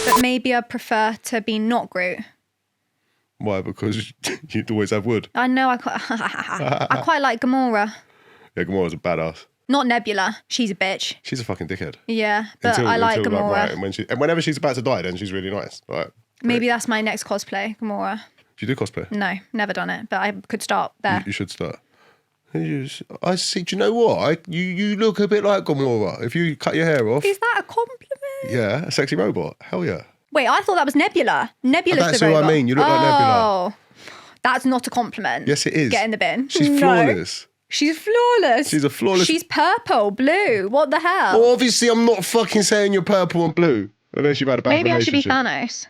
But maybe I prefer to be not Groot. Why? Because you'd always have wood. I know, I quite like Gamora. Yeah, Gamora's a badass. Not Nebula. She's a bitch. She's a fucking dickhead. Yeah, but I like Gamora. Right, and whenever she's about to die, then she's really nice. Right. Maybe that's my next cosplay, Gamora. Do you do cosplay? No, never done it, but I could start there. You should start. I see. Do you know what? You look a bit like Gamora. If you cut your hair off. Is that a compliment? Yeah, a sexy robot. Hell yeah. Wait, I thought that was Nebula. Nebula's That's the robot. what I mean. You look like Nebula. Oh, that's not a compliment. Yes, it is. Get in the bin. She's flawless. She's flawless. She's a flawless. She's purple, blue. What the hell? Well, obviously, I'm not fucking saying you're purple and blue. Unless you've had a bad Maybe I should be relationship. Thanos.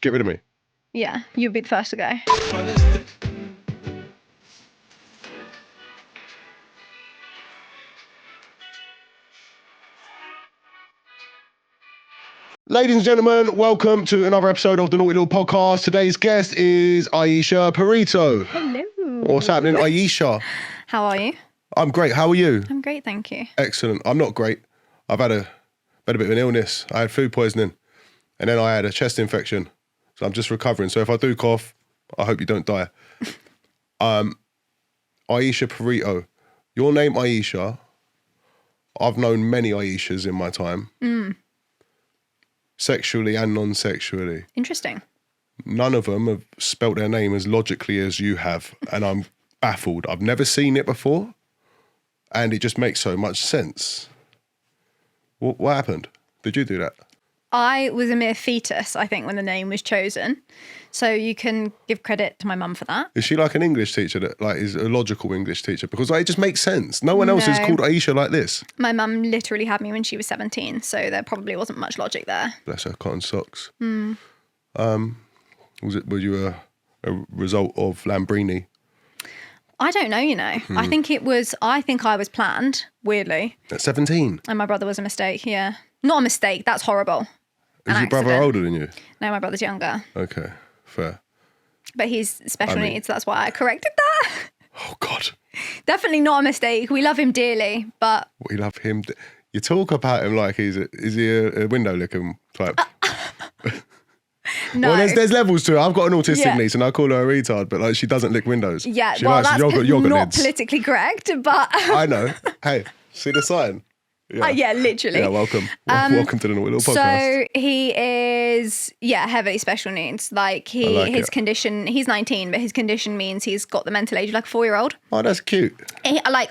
Get rid of me. Yeah, you'd be the first to go. Ladies and gentlemen, welcome to another episode of the Naughty Little Podcast. Today's guest is Iesha Pirito. Hello. What's happening, Iesha? How are you? I'm great. How are you? I'm great, thank you. Excellent. I'm not great. I've had a bit of an illness. I had food poisoning, and then I had a chest infection. So I'm just recovering. So if I do cough, I hope you don't die. Iesha Pirito. Your name, Iesha. I've known many Ieshas in my time. Sexually and non-sexually. Interesting. None of them have spelt their name as logically as you have, and I'm baffled. I've never seen it before, and it just makes so much sense. What happened? Did you do that? I was a mere fetus, I think, when the name was chosen. So you can give credit to my mum for that. Is she like an English teacher that like is a logical English teacher? Because like, it just makes sense. No one else is called Iesha like this. My mum literally had me when she was 17, so there probably wasn't much logic there. Bless her cotton socks. Were you a result of Lambrini? I don't know, you know. I think I was planned, weirdly. At 17? And my brother was a mistake, yeah. Not a mistake, that's horrible. Is your brother older than you? No, my brother's younger. Okay, fair. But he's special needs, so that's why I corrected that. Oh, God. Definitely not a mistake. We love him dearly, but... We love him. You talk about him like is he a window licking type? No. Well, there's levels to it. I've got an autistic niece and I call her a retard, but like she doesn't lick windows. Yeah, she well, that's yogurt not lids. politically correct, but... I know. Hey, see the sign? Yeah, literally. Yeah, welcome. Welcome to the Naughty Little Podcast. So he is, heavily special needs. Like his condition, he's 19, but his condition means he's got the mental age of like a 4-year-old. Oh, that's cute.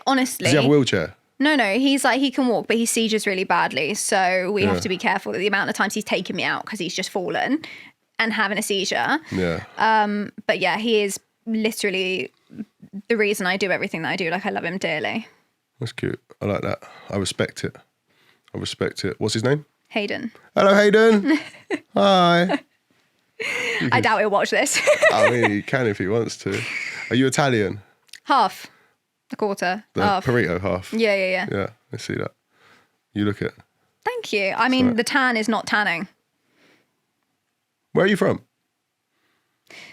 Honestly. Does he have a wheelchair? No, he's like, he can walk, but he seizures really badly. So we have to be careful that the amount of times he's taken me out because he's just fallen and having a seizure. Yeah. But yeah, he is literally the reason I do everything that I do. Like I love him dearly. That's cute. I like that. I respect it. What's his name? Hayden. Hello, Hayden. Hi. I doubt he'll watch this. I mean, he can if he wants to. Are you Italian? Half. A quarter. The half. Pirito half. Yeah. Yeah, I see that. You look it. Thank you. I mean, the tan is not tanning. Where are you from?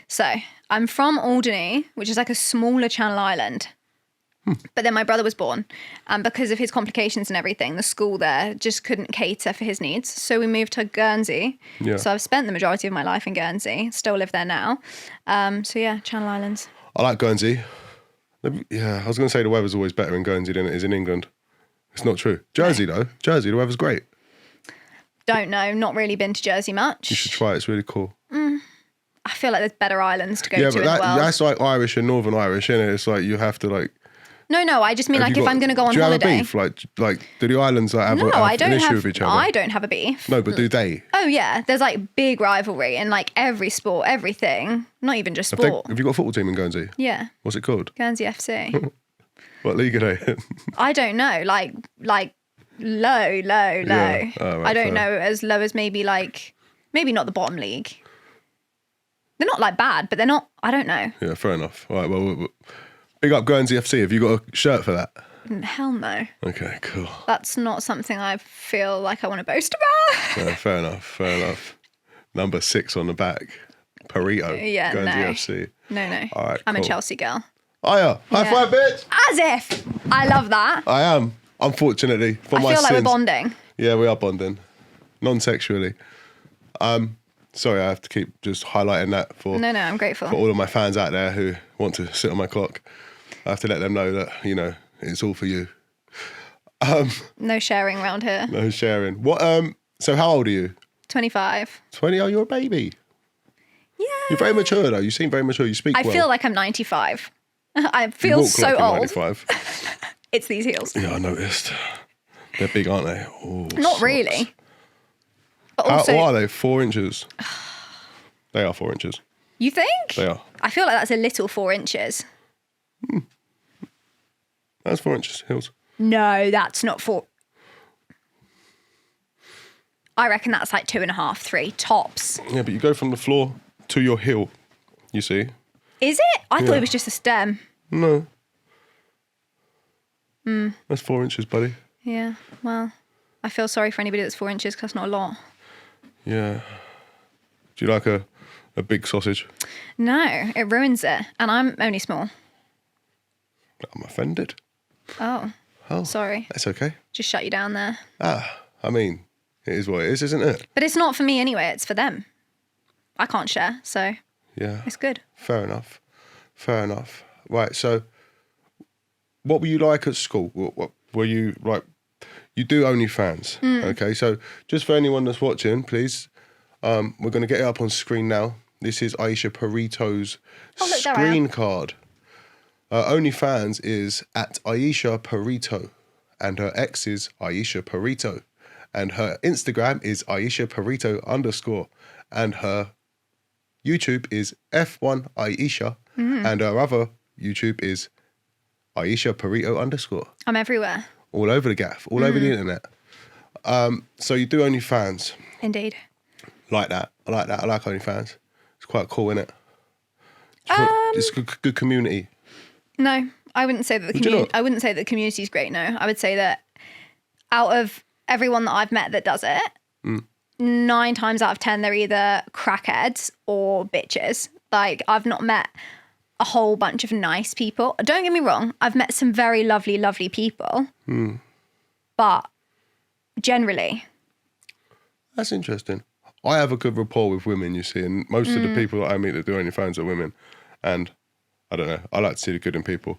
So, I'm from Alderney, which is like a smaller Channel Island. But then my brother was born, and because of his complications and everything, the school there just couldn't cater for his needs. So we moved to Guernsey. Yeah. So I've spent the majority of my life in Guernsey, still live there now. So yeah, Channel Islands. I like Guernsey. Yeah, I was going to say the weather's always better in Guernsey than it is in England. It's not true. Jersey, though. Jersey, the weather's great. Don't know. Not really been to Jersey much. You should try it. It's really cool. I feel like there's better islands to go to but as well. That's like Irish and Northern Irish, isn't it? It's like you have to like... No, I just mean like if I'm going to go on holiday. Do you have a beef? Like do the islands like have an issue with each other? I don't have a beef. No, but do they? Oh yeah, there's like big rivalry in like every sport, everything. Not even just sport. Have you got a football team in Guernsey? Yeah. What's it called? Guernsey FC. What league are they in? I don't know. Like low. Yeah. Oh, right, I don't know, as low as maybe not the bottom league. They're not like bad, but they're not. I don't know. Yeah, fair enough. All right, well, big up Guernsey FC. Have you got a shirt for that? Hell no. Okay, cool. That's not something I feel like I want to boast about. Yeah, fair enough. Number 6 on the back. Pirito. Yeah, Guernsey FC. No. All right, I'm cool. a Chelsea girl. Oh yeah. High five, bitch. As if. I love that. I am. Unfortunately, for my sins. I feel like we're bonding. Yeah, we are bonding. Non-sexually. Sorry, I have to keep just highlighting that for No, I'm grateful. for all of my fans out there who want to sit on my cock. I have to let them know that, you know, it's all for you. No sharing around here. No sharing. What? So how old are you? 25. 20? Oh, you're a baby. Yeah. You're very mature though. You seem very mature. You speak I well. feel like I'm 95. I You feel walk so like you're old. 95. It's these heels. Yeah, I noticed. They're big, aren't they? Oh, Not socks. really. But How, also, what are they? 4 inches? They are 4 inches. you think? They are. I feel like that's a little 4 inches. That's 4 inches heels. No, that's not 4. I reckon that's like 2.5, 3 tops. Yeah, but you go from the floor to your heel, you see? Is it? I thought Yeah. it was just a stem. No. That's 4 inches, buddy. Yeah, well, I feel sorry for anybody that's 4 inches because that's not a lot. Yeah. Do you like a big sausage? No, it ruins it. And I'm only small. I'm offended. Oh, Oh, sorry. that's okay. Just shut you down there. I mean, it is what it is, isn't it? But it's not for me anyway, it's for them. I can't share, so Yeah. it's good. Fair enough. Fair enough. Right, so what were you like at school? What were you like? You do OnlyFans, okay? So just for anyone that's watching, please, we're going to get it up on screen now. This is Iesha Pirito's Oh, look, there I am. screen card. OnlyFans is at Iesha Pirito, and her ex is Iesha Pirito, and her Instagram is Iesha Pirito _, and her YouTube is F1 Iesha, and her other YouTube is Iesha Pirito _. I'm everywhere. All over the gaff, all over the internet. So you do OnlyFans. Indeed. Like that. I like that. I like OnlyFans. It's quite cool, isn't it? It's a good community. No, I wouldn't say that the Would you community. not? I wouldn't say that the community is great. No, I would say that out of everyone that I've met that does it, 9 times out of 10 they're either crackheads or bitches. Like I've not met a whole bunch of nice people. Don't get me wrong, I've met some very lovely, lovely people, but generally, That's interesting. I have a good rapport with women, you see, and most of the people that I meet that do OnlyFans are women. And I don't know, I like to see the good in people.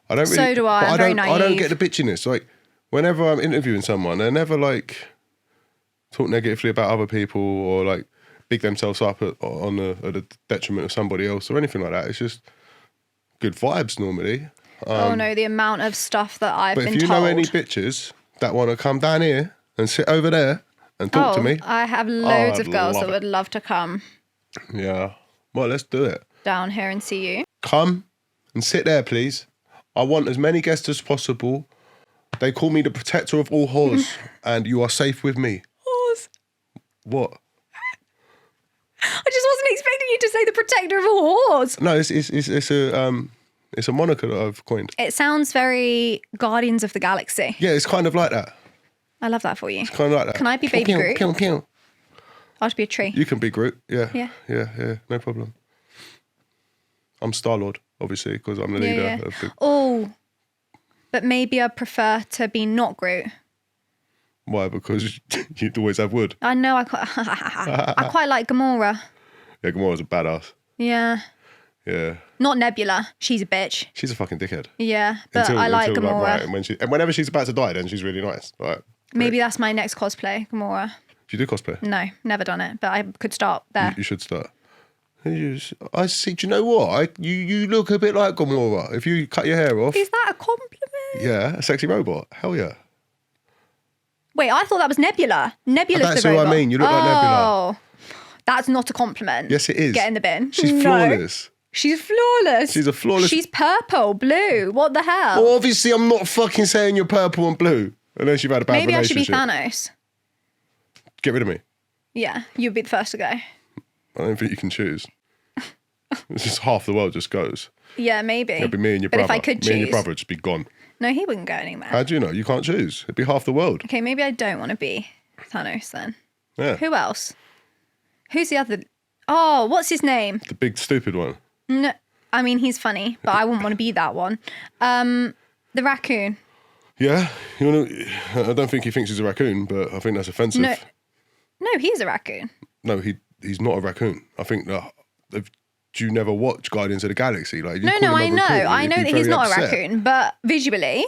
I don't really. So do I. but I'm very I don't naive. get the bitchiness. Like, whenever I'm interviewing someone, they never like talk negatively about other people or like big themselves up at the detriment of somebody else or anything like that. It's just good vibes normally. oh no, the amount of stuff that I've But been if you told. know any bitches that want to come down here and sit over there and talk to me, I have loads I'd of girls love that it. would love to come yeah, well, let's do it. down here and see you. Come and sit there, please. I want as many guests as possible. They call me the protector of all whores, and you are safe with me. Horse. What? I just wasn't expecting you to say the protector of all whores. No, it's a moniker that I've coined. It sounds very Guardians of the Galaxy. Yeah, it's kind of like that. I love that for you. Kind of like that. Can I be Pew, Baby pew, Groot? pew, pew. I'll just be a tree. You can be Groot. Yeah. Yeah. Yeah. No problem. I'm Star-Lord, obviously, because I'm the leader of the. Oh, but maybe I prefer to be not Groot. Why? Because you'd always have wood. I know I quite like Gamora. Yeah, Gamora's a badass. Yeah. Yeah. Not Nebula. She's a bitch. She's a fucking dickhead. Yeah, but I like Gamora. right, and whenever she's about to die, then she's really nice. Right. Maybe that's my next cosplay, Gamora. Do you do cosplay? No, never done it, but I could start there. You should start. I see. Do you know what? You look a bit like Gamora. If you cut your hair off. Is that a compliment? Yeah, a sexy robot. Hell yeah. Wait, I thought that was Nebula. Nebula's That's the who I robot. mean. You look like Nebula. Oh, that's not a compliment. Yes, it is. Get in the bin. She's No. flawless. She's flawless. She's a flawless. She's purple, blue. What the hell? Well, obviously, I'm not fucking saying you're purple and blue unless you've had a bad Maybe I should relationship. be Thanos. Get rid of me. Yeah, you'd be the first to go. I don't think you can choose. It's just half the world just goes. Yeah, maybe. It'd be me and your but brother. if I could me and your choose. brother would just be gone. No, he wouldn't go anywhere. How do you know? You can't choose. It'd be half the world. Okay, maybe I don't want to be Thanos then. Yeah. Who else? Who's the other? Oh, what's his name? The big stupid one. No, I mean he's funny, but I wouldn't want to be that one. The raccoon. Yeah. I don't think he thinks he's a raccoon, but I think that's offensive. No, he's a raccoon. No, he's not a raccoon. I think that do you never watch Guardians of the Galaxy? Like, No, I know that he's not a raccoon, but visually,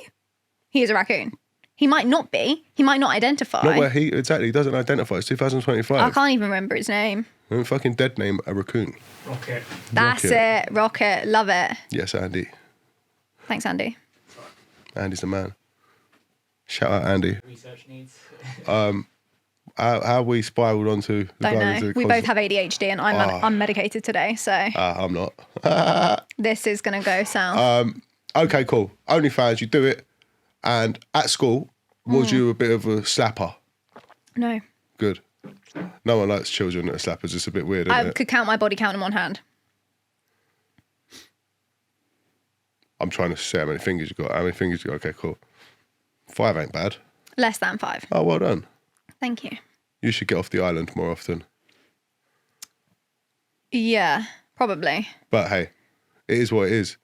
he is a raccoon. He might not be. He might not identify. Not where he doesn't identify. It's 2025. I can't even remember his name. Fucking dead name a raccoon. Rocket. That's it. Rocket. Love it. Yes, Andy. Thanks, Andy. Andy's the man. Shout out Andy. Research needs. How we spiraled onto the Don't Guardians know. of the We both have ADHD and I'm medicated today, so I'm not. this is going to go south. Okay, cool. OnlyFans, you do it. And at school, was you a bit of a slapper? No. Good. No one likes children that are slappers. It's a bit weird, isn't I it? could count my body count in one hand. I'm trying to say how many fingers you got. How many fingers you got? Okay, cool. 5 ain't bad. Less than 5. Oh, well done. Thank you. You should get off the island more often. Yeah, probably. But hey, it is what it is.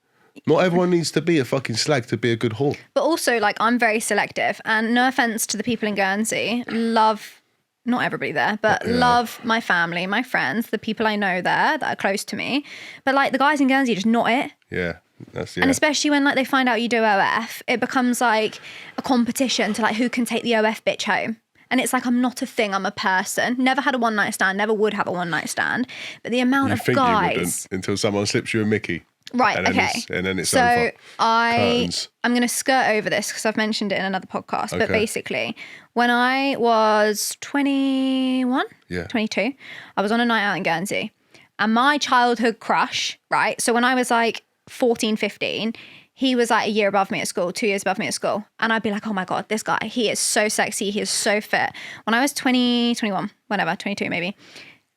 Not everyone needs to be a fucking slag to be a good whore. But also, like, I'm very selective, and no offense to the people in Guernsey, love, not everybody there, but love my family, my friends, the people I know there that are close to me. But like the guys in Guernsey, just not it. Yeah, that's And especially when like they find out you do OF, it becomes like a competition to like who can take the OF bitch home. And it's like, I'm not a thing, I'm a person. Never had a one night stand, never would have a one night stand. But the amount of think guys. you wouldn't until someone slips you a Mickey. Right, and then okay. And then it's so over. I'm going to skirt over this because I've mentioned it in another podcast. But Okay. basically, when I was 21, 22, I was on a night out in Guernsey. And my childhood crush, right? So when I was like 14, 15, he was like a year above me at school, 2 years above me at school. And I'd be like, oh my God, this guy, he is so sexy. He is so fit. When I was 20, 21, whenever, 22 maybe,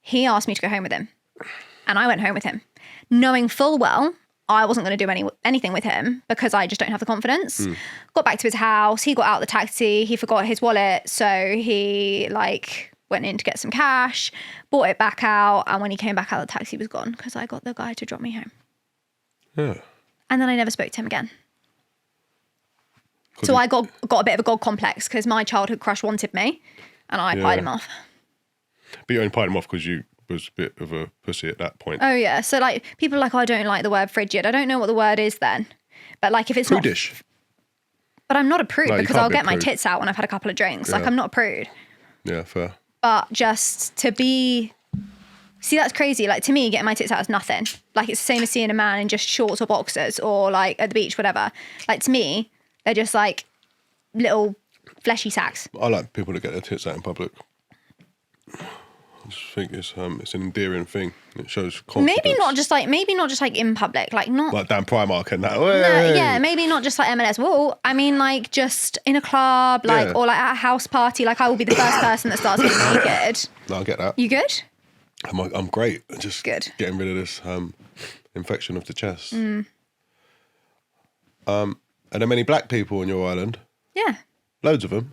he asked me to go home with him. And I went home with him, knowing full well I wasn't going to do anything with him because I just don't have the confidence. Got back to his house. He got out of the taxi. He forgot his wallet. So he like went in to get some cash, bought it back out. And when he came back out, the taxi was gone because I got the guy to drop me home. Yeah. And then I never spoke to him again. So I got a bit of a God complex because my childhood crush wanted me and I pied him off. But you only pied him off because you was a bit of a pussy at that point. Oh, yeah. So, like, people are like, oh, I don't like the word frigid. I don't know what the word is then. But, like, if it's Prudish. not... But I'm not a prude No, you because can't I'll be a get my prude. tits out when I've had a couple of drinks. Like, Yeah. I'm not a prude. Yeah, fair. But just to be... See, that's crazy. Like, to me, getting my tits out is nothing. Like, it's the same as seeing a man in just shorts or boxers or, like, at the beach, whatever. Like, to me, they're just, like, little fleshy sacks. I like people that get their tits out in public. I just think it's an endearing thing. It shows confidence. Maybe not just like in public. Like, not... Like down Primark and that. No, Hey! yeah, maybe not just like M&S. Well, I mean, like just in a club, like Yeah. or like at a house party. Like I will be the first person that starts getting naked. No, I get that. You good? I'm great. Just Good. getting rid of this infection of the chest. Are there many black people on your island? Yeah. Loads of them.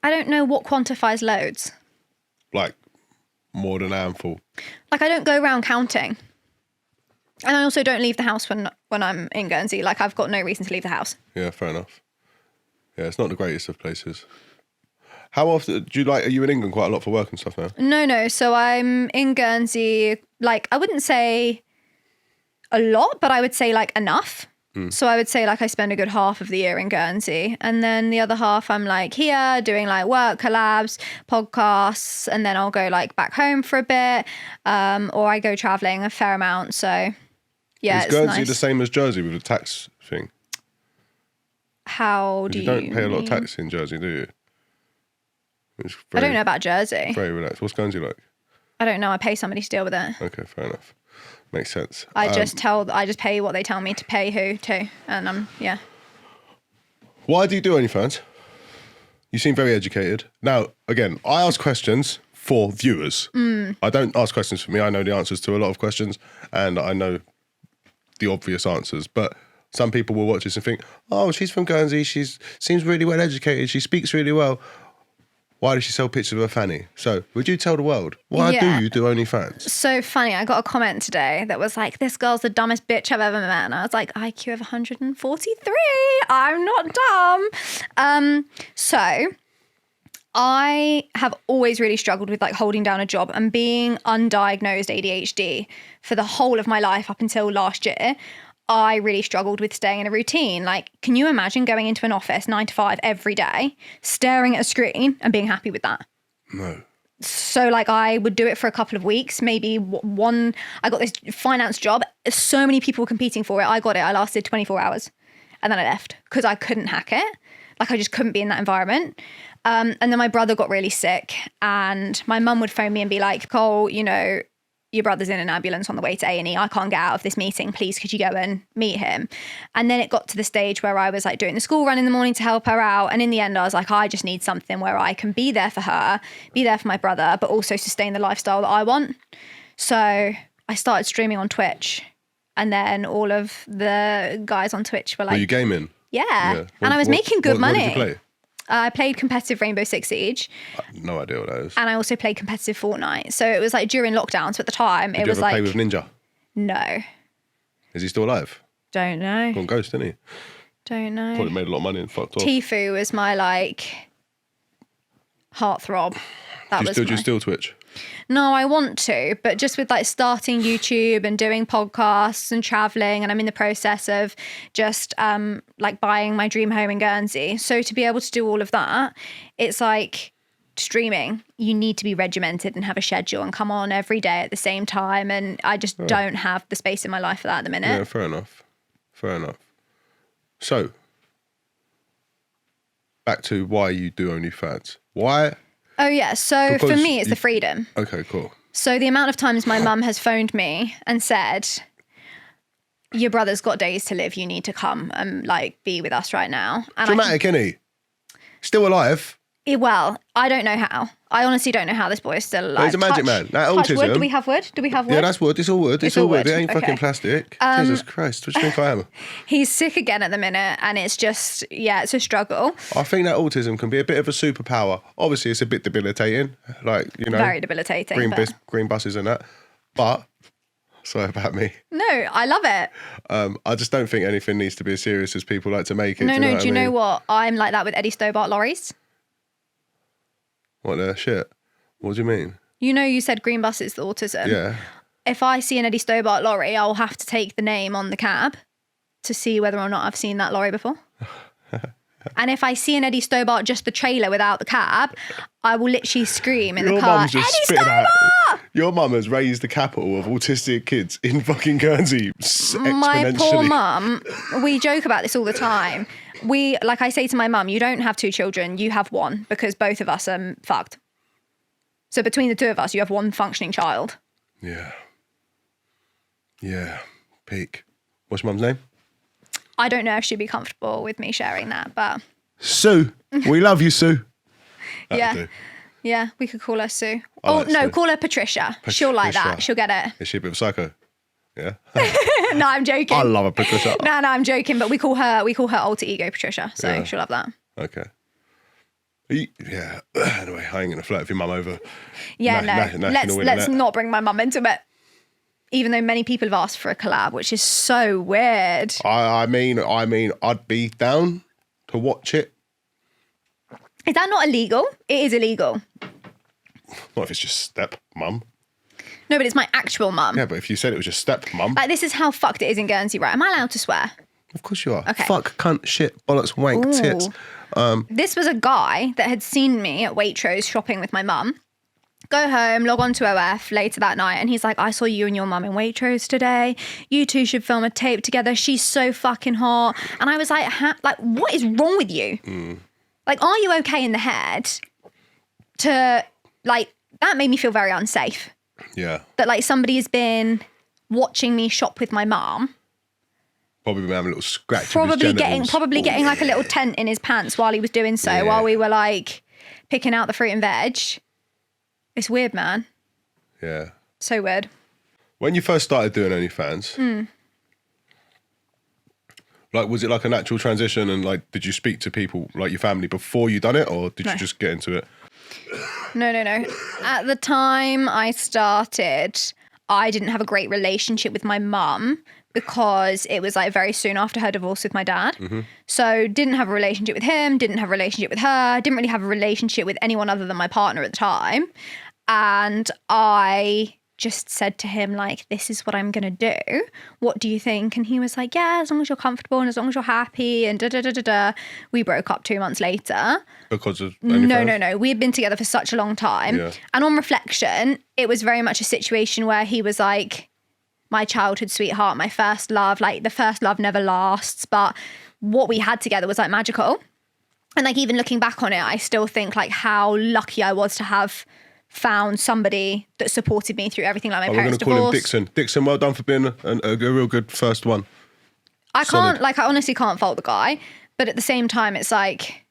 I don't know what quantifies loads. Like more than a handful. Like I don't go around counting. And I also don't leave the house when I'm in Guernsey. Like I've got no reason to leave the house. Yeah, fair enough. Yeah, it's not the greatest of places. How often do you are you in England quite a lot for work and stuff now? No. So I'm in Guernsey, like I wouldn't say a lot, but I would say like enough. So I would say like I spend a good half of the year in Guernsey. And then the other half I'm like here doing like work, collabs, podcasts, and then I'll go like back home for a bit. Or I go traveling a fair amount. So yeah, Is it's Guernsey nice. the same as Jersey with the tax thing? How do You you don't pay a lot of mean? tax in Jersey, do you? It's I don't know about Jersey. Very relaxed. What's Guernsey like? I don't know. I pay somebody to deal with it. Okay, fair enough. Makes sense. I just pay what they tell me to pay who to. And yeah. Why do you do OnlyFans? You seem very educated. Now, again, I ask questions for viewers. I don't ask questions for me. I know the answers to a lot of questions and I know the obvious answers. But some people will watch this and think, oh, she's from Guernsey. She seems really well educated. She speaks really well. Why does she sell pictures of her fanny? So, would you tell the world, why Yeah. do you do OnlyFans? So funny. I got a comment today that was like, this girl's the dumbest bitch I've ever met. And I was like, IQ of 143. I'm not dumb. So I have always really struggled with like holding down a job, and being undiagnosed ADHD for the whole of my life up until last year. I really struggled with staying in a routine. Like, can you imagine going into an office 9 to 5 every day, staring at a screen and being happy with that? No. So like I would do it for a couple of weeks, maybe one. I got this finance job. So many people were competing for it. I got it. I lasted 24 hours and then I left because I couldn't hack it. Like I just couldn't be in that environment. And then my brother got really sick and my mum would phone me and be like, Cole, you know, your brother's in an ambulance on the way to A&E. I can't get out of this meeting. Please, could you go and meet him? And then it got to the stage where I was like doing the school run in the morning to help her out. And in the end, I was like, I just need something where I can be there for her, be there for my brother, but also sustain the lifestyle that I want. So I started streaming on Twitch. And then all of the guys on Twitch were like... Were you gaming? Yeah. And I was making good money. What did you play? I played competitive Rainbow Six Siege. No idea what that is. And I also played competitive Fortnite. So it was like during lockdown. So at the time, Did it you was ever like... play with Ninja? No. Is he still alive? Don't know. Gone ghost, didn't he? Don't know. Probably made a lot of money and fucked off. Tifu was my like heartthrob. Do you still Twitch? No, I want to, but just with like starting YouTube and doing podcasts and traveling, and I'm in the process of just like buying my dream home in Guernsey. So to be able to do all of that, it's like streaming. You need to be regimented and have a schedule and come on every day at the same time. And I just don't have the space in my life for that at the minute. Yeah, fair enough. Fair enough. So, back to why you do OnlyFans. Why? Oh yeah, so Because for me it's the freedom. Okay, cool. So the amount of times my mum has phoned me and said, your brother's got days to live, you need to come and like be with us right now. And Dramatic, isn't he? Still alive. Well, I don't know how. I honestly don't know how this boy is still alive. He's a magic man. That touch autism. wood. Do we have wood? Yeah, that's wood. It's all wood. It's all wood. It ain't Okay. fucking plastic. Jesus Christ. What do you think I am? He's sick again at the minute and it's just, yeah, it's a struggle. I think that autism can be a bit of a superpower. Obviously, it's a bit debilitating. Like, you know. Very debilitating. Green buses and that. But, sorry about me. No, I love it. I just don't think anything needs to be as serious as people like to make it. No, do you you know what? I'm like that with Eddie Stobart lorries. What the shit? What do you mean? You know, you said green bus is the autism. Yeah. If I see an Eddie Stobart lorry, I'll have to take the name on the cab to see whether or not I've seen that lorry before. And if I see an Eddie Stobart, just the trailer without the cab, I will literally scream in the car, Mum's just Eddie spitting out. Stobart! Your mum has raised the capital of autistic kids in fucking Guernsey exponentially. My poor mum, we joke about this all the time. Like I say to my mum, you don't have 2 children, you have 1 because both of us are fucked. So between the 2 of us, you have 1 functioning child. Yeah. Yeah. Peak. What's your mum's name? I don't know if she'd be comfortable with me sharing that, but... Sue. We love you, Sue. Yeah. Yeah, we could call her Sue. Like no, Sue. call her Patricia. She'll like that. She'll get it. Is she a bit of a psycho? Yeah. No, I'm joking. I love a Patricia. No, I'm joking, but we call her alter ego Patricia, so she'll love that. Okay. Yeah. Anyway, I ain't gonna flirt with your mum over. Yeah, let's no. not bring my mum into it. Even though many people have asked for a collab, which is so weird. I mean, I'd be down to watch it. Is that not illegal? It is illegal. Not if it's just step mum. No, but it's my actual mum. Yeah, but if you said it was just step mum. Like, this is how fucked it is in Guernsey, right? Am I allowed to swear? Of course you are. Okay. Fuck, cunt, shit, bollocks, wank, tits. This was a guy that had seen me at Waitrose shopping with my mum. Go home, log on to OF later that night, and he's like, I saw you and your mum in Waitrose today. You two should film a tape together. She's so fucking hot. And I was like, what is wrong with you? Like, are you okay in the head to, like, that made me feel very unsafe. Yeah. That, like, somebody has been watching me shop with my mum. Probably been having a little scratch. Probably getting like a little tent in his pants while he was doing so, while we were like picking out the fruit and veg. It's weird, man. Yeah. So weird. When you first started doing OnlyFans, like, was it like a natural transition? And like, did you speak to people like your family before you done it, or did you just get into it? No. At the time I started, I didn't have a great relationship with my mum because it was like very soon after her divorce with my dad. So didn't have a relationship with him, didn't have a relationship with her, didn't really have a relationship with anyone other than my partner at the time. And I just said to him, like, this is what I'm going to do. What do you think? And he was like, yeah, as long as you're comfortable and as long as you're happy and da-da-da-da-da. We broke up 2 months later. Because of No. We had been together for such a long time. Yeah. And on reflection, it was very much a situation where he was like, my childhood sweetheart, my first love. Like, the first love never lasts. But what we had together was like magical. And like, even looking back on it, I still think like how lucky I was to have found somebody that supported me through everything, like my parents' divorce. We're going to call him Dixon. Dixon, well done for being a real good first one. I honestly can't fault the guy, but at the same time, it's like,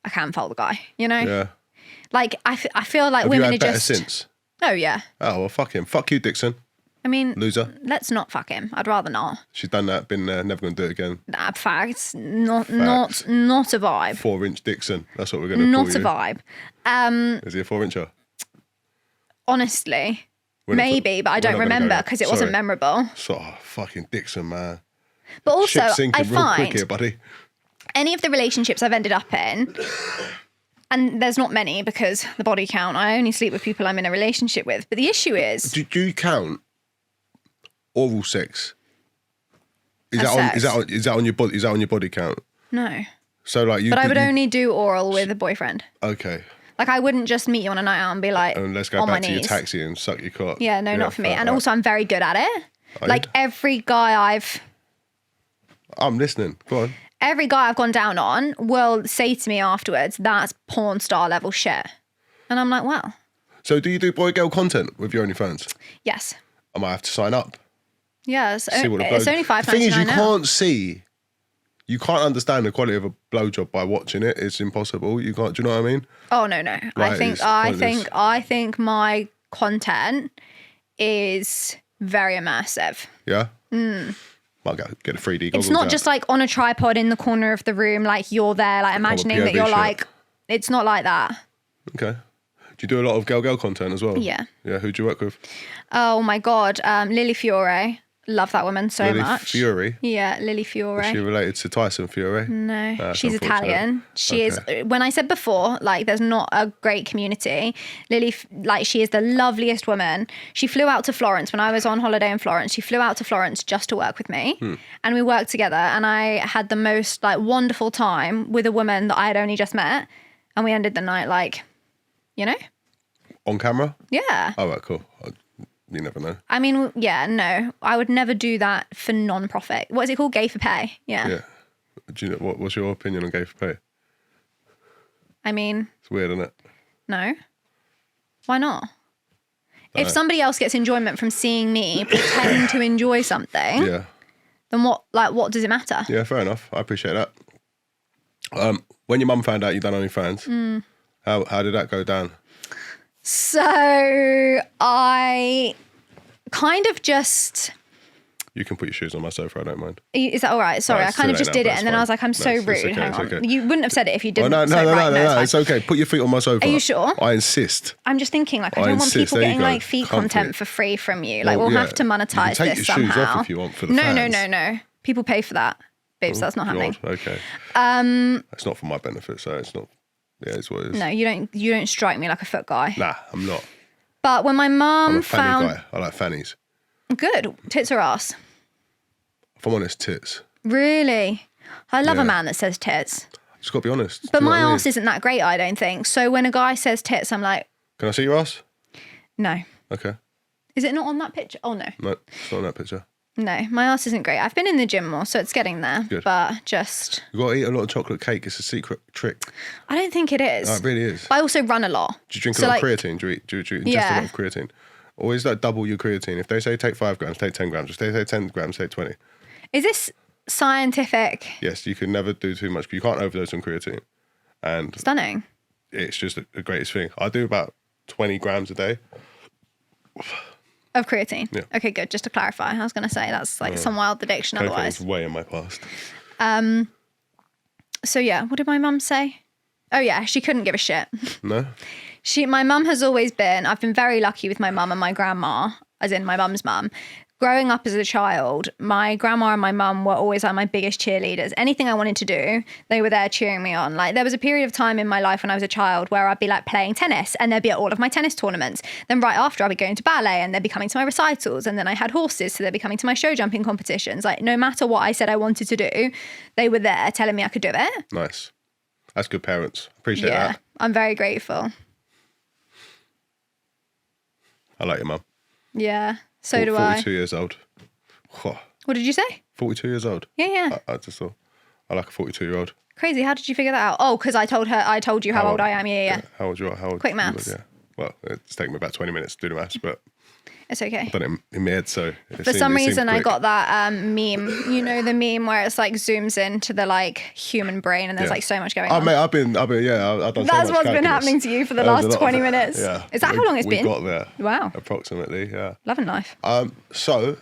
I can fault the guy, you know? Yeah. Like, I feel like Have women you had are better just... since? Oh, yeah. Oh, well, fuck him. Fuck you, Dixon. I mean... Loser. Let's not fuck him. I'd rather not. She's done that, been there, never going to do it again. Nah, facts. Not a vibe. 4-inch Dixon. That's what we're going to call you. Not a vibe. Is he a 4-incher? Honestly, maybe, but I don't remember because it wasn't memorable. So, fucking Dixon, man. But also, Ship's sinking I real find quick here, buddy. Any of the relationships I've ended up in, and there's not many because the body count, I only sleep with people I'm in a relationship with. But the issue is... Do you count oral sex? Is sex? that on your body? Is that on your body count? No. So like you. But I would only do oral with a boyfriend. Okay. Like, I wouldn't just meet you on a night out and be like, and let's go on back my to your knees. taxi and suck your cock. Yeah, no, not for me. And also, I'm very good at it. Like, every guy I'm listening. Go on. Every guy I've gone down on will say to me afterwards, that's porn star level shit. And I'm like, wow. So do you do boy-girl content with your OnlyFans? Yes. I might have to sign up. Yeah, See what it's only $5.99 The thing is, now. you can't understand the quality of a blowjob by watching it. It's impossible. You can't. Do you know what I mean? Oh no. Like, I think my content is very immersive. Yeah. Might get a 3D. It's not just like on a tripod in the corner of the room, like you're there, like imagining that you're like. It's not like that. Okay. Do you do a lot of girl content as well? Yeah. Yeah. Who do you work with? Oh my God, Lily Fiore. Love that woman so much. Fury? Yeah, Lily Fiore. Is she related to Tyson Fury? No, she's Italian. She is, when I said before, like there's not a great community, Lily, like she is the loveliest woman. She flew out to Florence when I was on holiday in Florence. She flew out to Florence just to work with me. And we worked together and I had the most like wonderful time with a woman that I had only just met. And we ended the night like, you know? On camera? Yeah. Oh, right, cool. You never know. I mean, yeah, no. I would never do that for non-profit. What is it called? Gay for pay? Yeah. Yeah. Do you know, what's your opinion on gay for pay? I mean... It's weird, isn't it? No. Why not? If somebody else gets enjoyment from seeing me pretend to enjoy something, then what does it matter? Yeah, fair enough. I appreciate that. When your mum found out you'd done OnlyFans, how did that go down? So I kind of just... You can put your shoes on my sofa, I don't mind. Is that all right? Sorry, I kind of just did it and then I was like, I'm so rude. Okay, Hang on. okay. You wouldn't have said it if you didn't. No, no, it's okay. Put your feet on my sofa. Are you sure? I insist. I'm just thinking, like, I don't want people getting like feet content for free from you. Like, we'll have to monetize this somehow. You can take your shoes off if you want for the fans. No. People pay for that. Babes, that's not happening. Okay. It's not for my benefit, so it's not... Yeah, it's what it is. No, you don't strike me like a foot guy. Nah, I'm not. But when my mum I'm a fanny found... guy. I like fannies. Good. Tits or ass? If I'm honest, tits. Really? I love a man that says tits. Just got to be honest. But my ass isn't that great, I don't think. So when a guy says tits, I'm like... Can I see your ass? No. Okay. Is it not on that picture? Oh, no. No, it's not on that picture. No, my ass isn't great. I've been in the gym more, so it's getting there. Good. But just... You've got to eat a lot of chocolate cake. It's a secret trick. I don't think it is. No, it really is. I also run a lot. Do you drink a lot of creatine? Do you ingest a lot of creatine? Always like double your creatine. If they say take 5 grams, take 10 grams. If they say 10 grams, take 20. Is this scientific? Yes, you can never do too much. You can't overdose on creatine. And stunning. It's just the greatest thing. I do about 20 grams a day. Of creatine? Yeah. Okay, good. Just to clarify. I was going to say that's like some wild addiction otherwise. It's way in my past. So yeah, what did my mum say? Oh yeah, she couldn't give a shit. No? My mum has always been, I've been very lucky with my mum and my grandma, as in my mum's mum, growing up as a child, my grandma and my mum were always like my biggest cheerleaders. Anything I wanted to do, they were there cheering me on. Like there was a period of time in my life when I was a child where I'd be like playing tennis and they'd be at all of my tennis tournaments. Then right after I'd be going to ballet and they'd be coming to my recitals. And then I had horses, so they'd be coming to my show jumping competitions. Like no matter what I said I wanted to do, they were there telling me I could do it. Nice. That's good parents. Appreciate that. I'm very grateful. I like your mum. Yeah, so do I. 42 years old. What did you say? 42 years old. Yeah. I just thought, I like a 42-year-old. Crazy. How did you figure that out? Oh, because I told you how old I am. Yeah. How old you are? How old? Quick maths. Yeah. Well, it's taken me about 20 minutes to do the maths, but it's okay. I've done it in my head, so for some reason I got that meme. You know the meme where it's like zooms into the like human brain and there's like so much going on. Mate, I've done That's so much what's been happening to you for the last 20 minutes. Yeah. Is that how long it's been? We got there. Wow. Approximately, yeah. Loving life. So,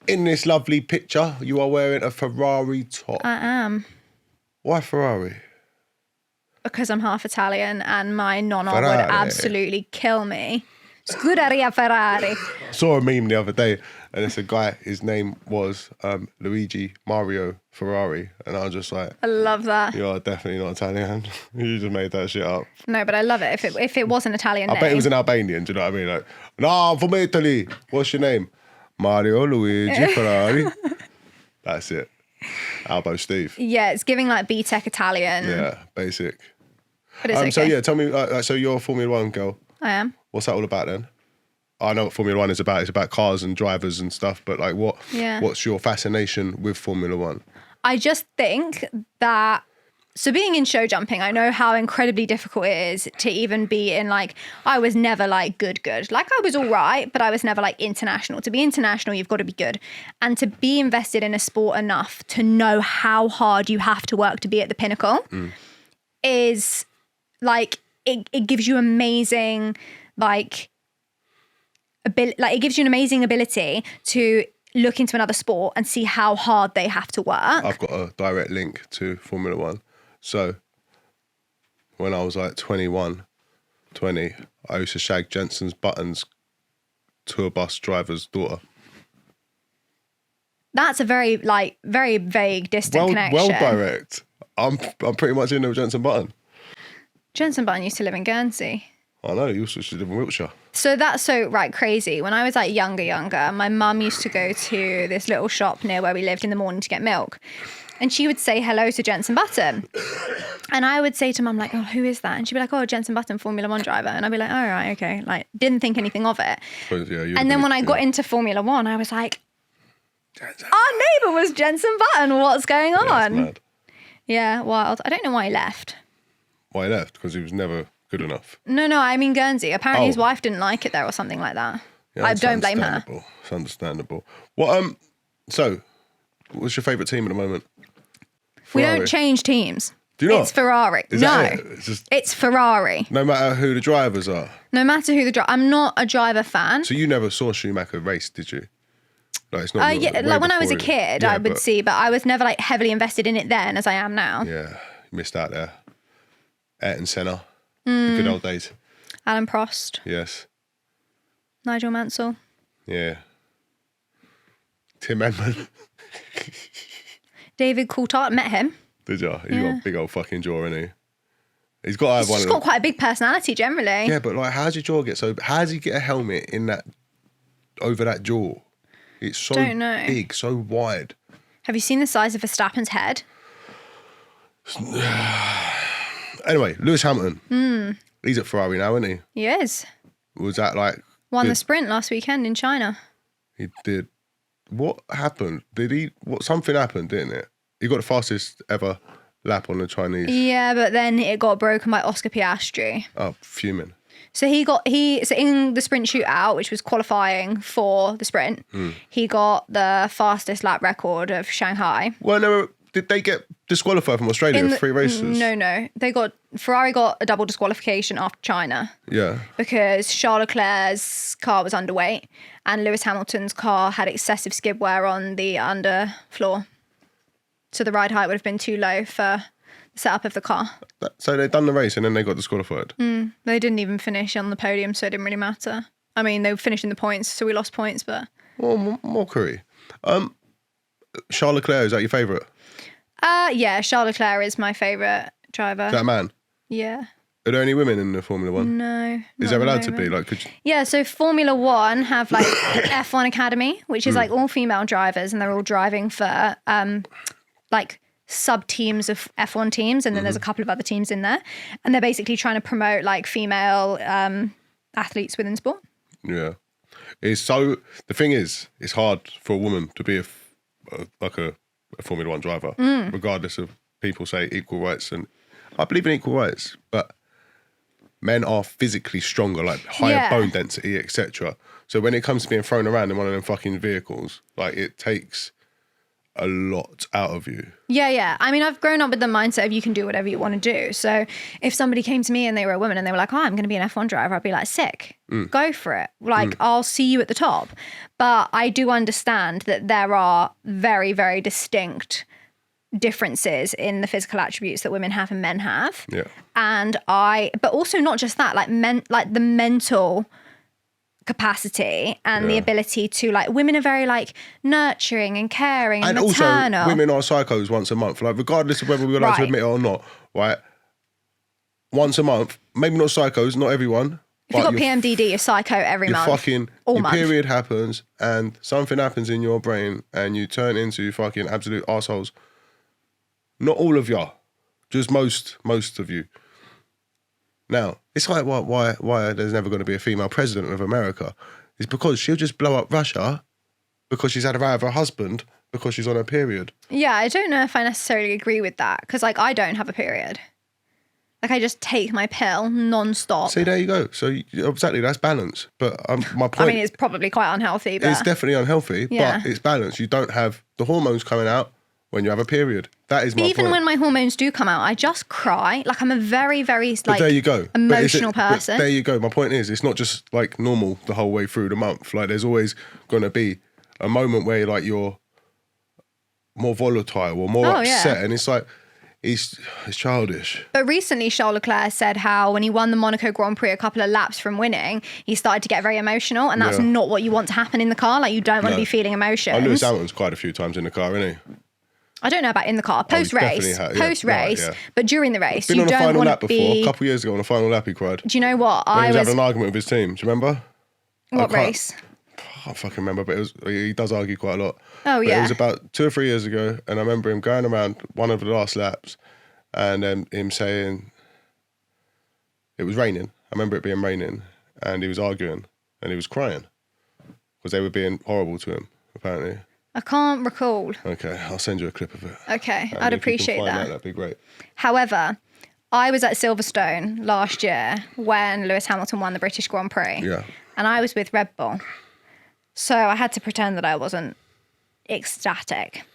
in this lovely picture, you are wearing a Ferrari top. I am. Why Ferrari? Because I'm half Italian and my nonna Ferrari. would absolutely kill me. Scuderia Ferrari. I saw a meme the other day and it's a guy, his name was Luigi Mario Ferrari. And I was just like, I love that. you are definitely not Italian. You just made that shit up. No, but I love it. If it was an Italian name. I bet it was an Albanian, do you know what I mean? Like, no, I'm from Italy. What's your name? Mario Luigi Ferrari. That's it. Albo Steve. Yeah, it's giving like B-Tech Italian. Yeah, basic. But it's okay. So yeah, tell me, so you're a Formula One girl. I am. What's that all about then? I know what Formula One is about. It's about cars and drivers and stuff. But like, what's your fascination with Formula One? I just think that, so being in show jumping, I know how incredibly difficult it is to even be in like, I was never like good. Like I was all right, but I was never like international. To be international, you've got to be good. And to be invested in a sport enough to know how hard you have to work to be at the pinnacle is like, it gives you amazing, it gives you an amazing ability to look into another sport and see how hard they have to work. I've got a direct link to Formula One. So when I was like 20, I used to shag Jenson Button's tour bus driver's daughter. That's a very vague, distant connection. Well direct. I'm pretty much in with Jenson Button. Jenson Button used to live in Guernsey. I know, you also should live in Wiltshire. So that's so crazy. When I was like younger, my mum used to go to this little shop near where we lived in the morning to get milk. And she would say hello to Jenson Button. And I would say to mum, like, oh, who is that? And she'd be like, oh, Jenson Button, Formula One driver. And I'd be like, oh, right, okay. Like, didn't think anything of it. And then when I got into Formula One, I was like, our neighbour was Jenson Button. What's going on? That's mad. Yeah, wild. I don't know why he left. Why he left? Because he was never good enough. No, I mean Guernsey. Apparently his wife didn't like it there or something like that. Yeah, I don't blame her. It's understandable. Well, so, what's your favourite team at the moment? Ferrari. We don't change teams. Do you not? It's Ferrari. It's Ferrari. No matter who the drivers are? No matter who the driver. I'm not a driver fan. So you never saw Schumacher race, did you? Like, it's not yeah, like when I was a kid, I would see, but I was never like heavily invested in it then as I am now. Yeah, you missed out there. Ayrton Senna. The good old days. Alan Prost. Yes. Nigel Mansell. Yeah. Tim Edmund. David Coulthard. Met him. Did you? He's got a big old fucking jaw, isn't he? He's got to have one. He's got quite a big personality generally. Yeah, but like, how's your jaw get so? How does he get a helmet in that over that jaw? It's so big, so wide. Have you seen the size of Verstappen's head? Anyway, Lewis Hamilton. He's at Ferrari now, isn't he? He is. Was that like... Won the sprint last weekend in China. He did. What happened? Something happened, didn't it? He got the fastest ever lap on the Chinese. Yeah, but then it got broken by Oscar Piastri. Oh, fuming. So so in the sprint shootout, which was qualifying for the sprint, he got the fastest lap record of Shanghai. Well, no, did they get disqualified from Australia in 3 races? No. Ferrari got a double disqualification after China. Yeah. Because Charles Leclerc's car was underweight and Lewis Hamilton's car had excessive skid wear on the underfloor. So the ride height would have been too low for the setup of the car. So they'd done the race and then they got disqualified? They didn't even finish on the podium, so it didn't really matter. I mean, they finished in the points, so we lost points, but... More curry. Charles Leclerc, is that your favourite? Yeah, Charles Leclerc is my favourite driver. Is that a man? Yeah. Are there any women in the Formula One? No. Is there allowed to be? Like, could you... Yeah, so Formula One have like F1 Academy, which is like all female drivers, and they're all driving for like sub teams of F1 teams, and then there's a couple of other teams in there, and they're basically trying to promote like female athletes within sport. Yeah, it's so. The thing is, it's hard for a woman to be a Formula One driver, regardless of people say equal rights, and I believe in equal rights, but men are physically stronger, like higher bone density, etc. So when it comes to being thrown around in one of them fucking vehicles, like it takes a lot out of you. Yeah. I mean, I've grown up with the mindset of you can do whatever you want to do. So if somebody came to me and they were a woman and they were like, oh, I'm going to be an F1 driver, I'd be like, sick, go for it. Like, I'll see you at the top. But I do understand that there are very, very distinct differences in the physical attributes that women have and men have. Yeah. But also not just that, like the mental capacity and the ability to, like, women are very like nurturing and caring and maternal. Also women are psychos once a month, like regardless of whether we're allowed to admit it or not, right? Once a month, maybe not psychos, not everyone. If you've got PMDD, you're psycho every month. Your period happens and something happens in your brain and you turn into fucking absolute assholes. Not all of you, just most of you. Now, it's like why there's never going to be a female president of America. It's because she'll just blow up Russia because she's had a row with her husband because she's on her period. Yeah, I don't know if I necessarily agree with that because, like, I don't have a period. Like, I just take my pill non-stop. See, there you go. So, exactly, that's balance. But my point... I mean, it's probably quite unhealthy, but... It's definitely unhealthy, but it's balance. You don't have the hormones coming out when you have a period. That is my point. Even when my hormones do come out, I just cry. Like, I'm a very, very, like, there you go. emotional person. But there you go. My point is, it's not just, like, normal the whole way through the month. Like, there's always going to be a moment where, like, you're more volatile or more upset. Yeah. And it's like, it's childish. But recently, Charles Leclerc said how when he won the Monaco Grand Prix a couple of laps from winning, he started to get very emotional. And that's not what you want to happen in the car. Like, you don't want to be feeling emotions. Oh, Lewis Hamilton's cried a few times in the car, isn't he? I don't know about in the car, post-race, but during the race, you don't want to be... A couple of years ago on a final lap, he cried. Do you know what? He was having an argument with his team. Do you remember? What race? I can't fucking remember, but he does argue quite a lot. Oh, yeah. It was about 2 or 3 years ago, and I remember him going around one of the last laps, and him saying it was raining. I remember it being raining, and he was arguing, and he was crying because they were being horrible to him, apparently. I can't recall. Okay, I'll send you a clip of it. Okay, I'd appreciate that. That'd be great. However, I was at Silverstone last year when Lewis Hamilton won the British Grand Prix. Yeah. And I was with Red Bull. So I had to pretend that I wasn't ecstatic.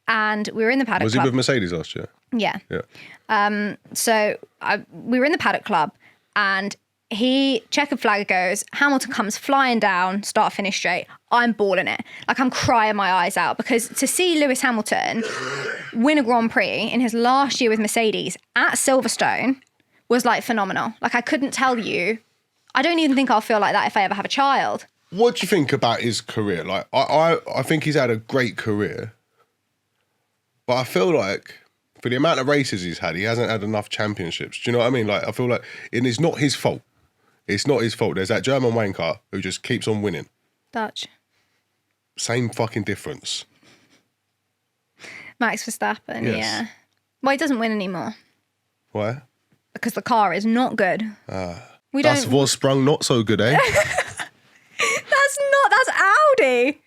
And we were in the paddock club. Was he with Mercedes last year? Yeah. Yeah. We were in the paddock club and checkered flag goes, Hamilton comes flying down, start finish straight. I'm balling it. Like, I'm crying my eyes out because to see Lewis Hamilton win a Grand Prix in his last year with Mercedes at Silverstone was, like, phenomenal. Like, I couldn't tell you. I don't even think I'll feel like that if I ever have a child. What do you think about his career? Like, I think he's had a great career, but I feel like for the amount of races he's had, he hasn't had enough championships. Do you know what I mean? Like, I feel like it's not his fault. It's not his fault. There's that German wanker who just keeps on winning. Dutch. Same fucking difference. Max Verstappen, yeah. Well, he doesn't win anymore. Why? Because the car is not good. Das was sprung not so good, eh? That's Audi.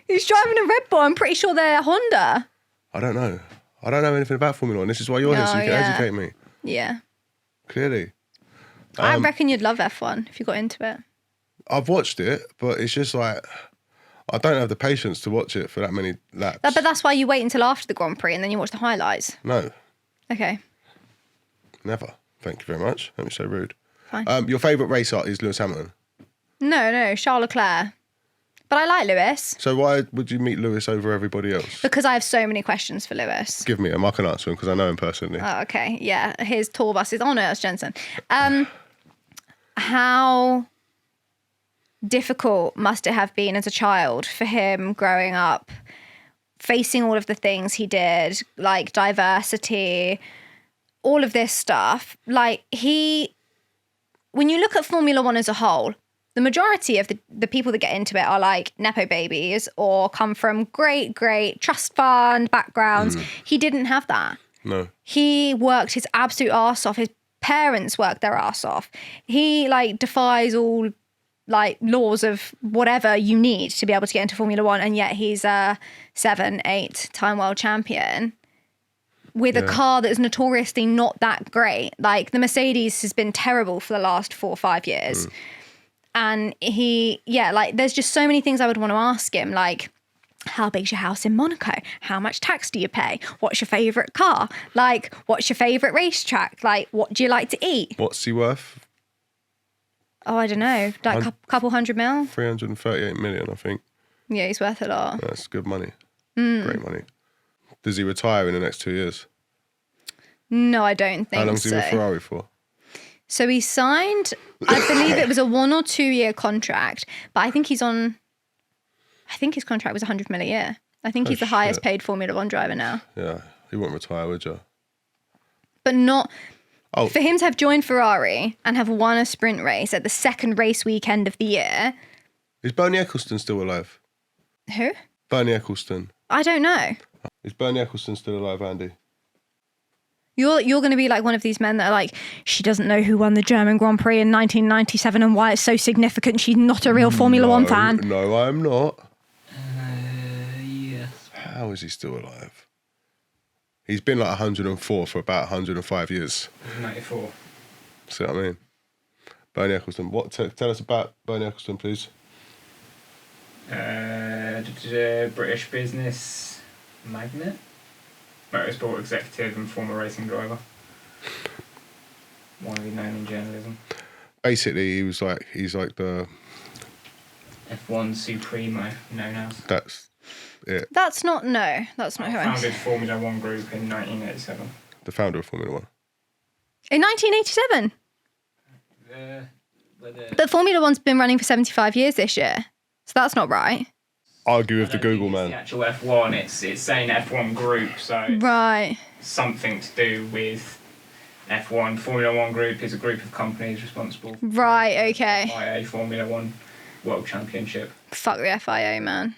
He's driving a Red Bull. I'm pretty sure they're Honda. I don't know. I don't know anything about Formula One. This is why you're here, so you can educate me. Yeah. Clearly. I reckon you'd love F1 if you got into it. I've watched it, but it's just like, I don't have the patience to watch it for that many laps. But that's why you wait until after the Grand Prix and then you watch the highlights. No. Okay. Never. Thank you very much. Don't be so rude. Fine. Your favourite racer is Lewis Hamilton? No, Charles Leclerc. But I like Lewis. So why would you meet Lewis over everybody else? Because I have so many questions for Lewis. Give me them. I can answer them because I know him personally. Oh, okay. Yeah. His tour buses. Oh, no, that's Jenson. How difficult must it have been as a child for him growing up, facing all of the things he did, like diversity, all of this stuff. Like when you look at Formula One as a whole, the majority of the people that get into it are like Nepo babies or come from great trust fund backgrounds. He didn't have that. No. He worked his absolute arse off. His parents worked their arse off. He like defies all like laws of whatever you need to be able to get into Formula One, and yet he's a 7-8-time world champion with a car that is notoriously not that great. Like the Mercedes has been terrible for the last 4 or 5 years. And like there's just so many things I would want to ask him, like, how big's your house in Monaco? How much tax do you pay? What's your favourite car? Like, what's your favourite racetrack? Like, what do you like to eat? What's he worth? Oh, I don't know. Like a couple $100 million? 338 million, I think. Yeah, he's worth a lot. That's good money. Great money. Does he retire in the next 2 years? No, I don't think so. How long's he with Ferrari for? So he signed, I believe it was a 1 or 2 year contract, but I think his contract was 100 million a year. I think he's the highest paid Formula One driver now. Yeah, he won't retire, would you? But not... Oh. For him to have joined Ferrari and have won a sprint race at the second race weekend of the year... Is Bernie Ecclestone still alive? Who? Bernie Ecclestone. I don't know. Is Bernie Ecclestone still alive, Andy? You're going to be like one of these men that are like, she doesn't know who won the German Grand Prix in 1997 and why it's so significant. She's not a real Formula One fan. No, I'm not. Yes. How is he still alive? He's been like 104 for about 105 years. 94. See what I mean? Bernie Ecclestone. What? Tell us about Bernie Ecclestone, please. British business magnate, motorsport executive and former racing driver. Widely known in journalism. Basically, he's like the F1 Supremo, known as. That's it. That's not who I Founded Formula One group in 1987. The founder of Formula One. In 1987? But Formula One's been running for 75 years this year. So that's not right. Argue with the Google man. The actual F1, it's saying F1 group, so right. Something to do with F1. Formula One group is a group of companies responsible for FIA Formula One World Championship. Fuck the FIA, man.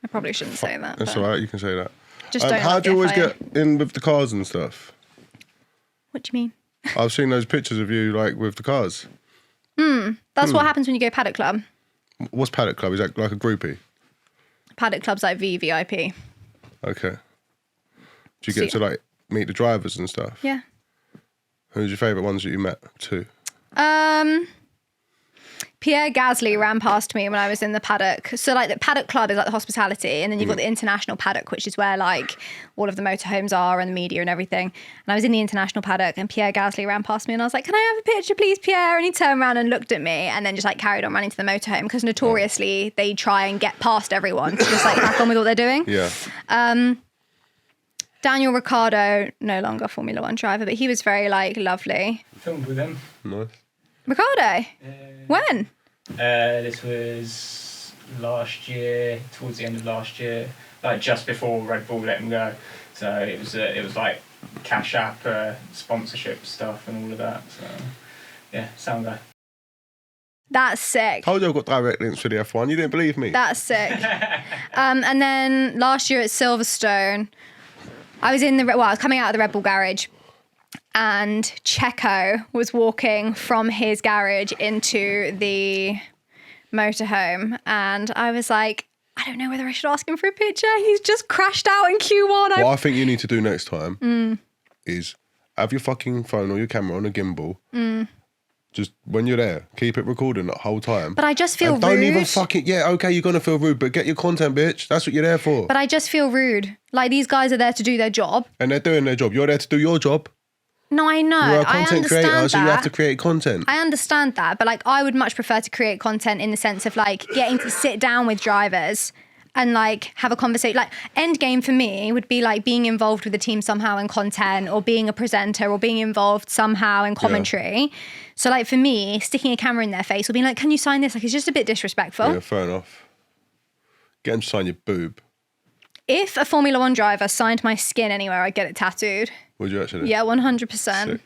I probably shouldn't say that. That's all right, you can say that. Just don't how like do you always FIA. get in with the cars and stuff? What do you mean? I've seen those pictures of you like with the cars. That's what happens when you go Paddock Club. What's Paddock Club? Is that like a groupie? Paddock Club's like VVIP. Okay. Do you get to like meet the drivers and stuff? Yeah. Who's your favourite ones that you met too? Pierre Gasly ran past me when I was in the paddock. So like the Paddock Club is like the hospitality, and then you've got the international paddock, which is where like all of the motorhomes are and the media and everything. And I was in the international paddock and Pierre Gasly ran past me and I was like, can I have a picture please, Pierre? And he turned around and looked at me and then just like carried on running to the motorhome, because notoriously they try and get past everyone to just like crack on with what they're doing. Yeah. Daniel Ricciardo, no longer Formula One driver, but he was very like lovely. Filmed with him. Nice. Ricciardo? When? This was last year, towards the end of last year, like just before Red Bull let him go. So it was like Cash App, sponsorship stuff and all of that. So yeah, sound guy. That's sick. Told you I've got direct links for the F1. You didn't believe me. That's sick. And then last year at Silverstone, I was coming out of the Red Bull garage, and Checo was walking from his garage into the motorhome, and I was like, I don't know whether I should ask him for a picture. He's just crashed out in Q1. What I think you need to do next time is have your fucking phone or your camera on a gimbal. Just when you're there, keep it recording the whole time. But I just feel rude. Don't even fucking... Yeah, okay, you're going to feel rude, but get your content, bitch. That's what you're there for. But I just feel rude. Like, these guys are there to do their job. And they're doing their job. You're there to do your job. No, I know. You're a content creator, so you have to create content. I understand that, but like I would much prefer to create content in the sense of like getting to sit down with drivers and like have a conversation. Like end game for me would be like being involved with the team somehow in content, or being a presenter, or being involved somehow in commentary. So like for me, sticking a camera in their face or being like, can you sign this? Like it's just a bit disrespectful. Yeah, fair enough. Get them to sign your boob. If a Formula One driver signed my skin anywhere, I'd get it tattooed. Would you actually? Yeah, 100%. Sick.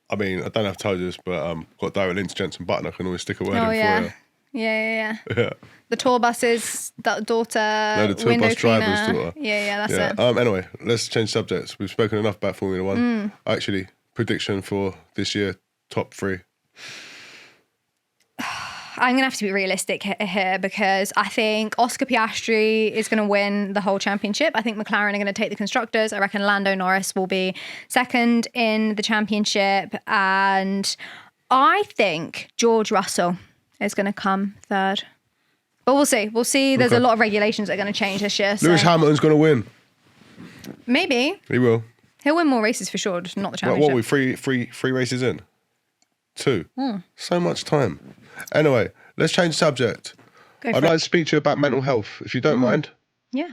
I mean, I don't know if I told you this, but got direct link to Jenson Button. I can always stick a word in for you. Yeah. Yeah. The tour bus's daughter, No, the tour window bus cleaner. driver's daughter. Yeah, that's it. Anyway, let's change subjects. We've spoken enough about Formula One. Actually, prediction for this year, top 3. I'm going to have to be realistic here because I think Oscar Piastri is going to win the whole championship. I think McLaren are going to take the constructors. I reckon Lando Norris will be second in the championship. And I think George Russell is going to come third. But we'll see. We'll see. There's a lot of regulations that are going to change this year. Lewis Hamilton's going to win. Maybe. He will. He'll win more races for sure, just not the championship. What are we, three races in? 2. So much time. Anyway, let's change subject. I'd like to speak to you about mental health, if you don't mind. Yeah.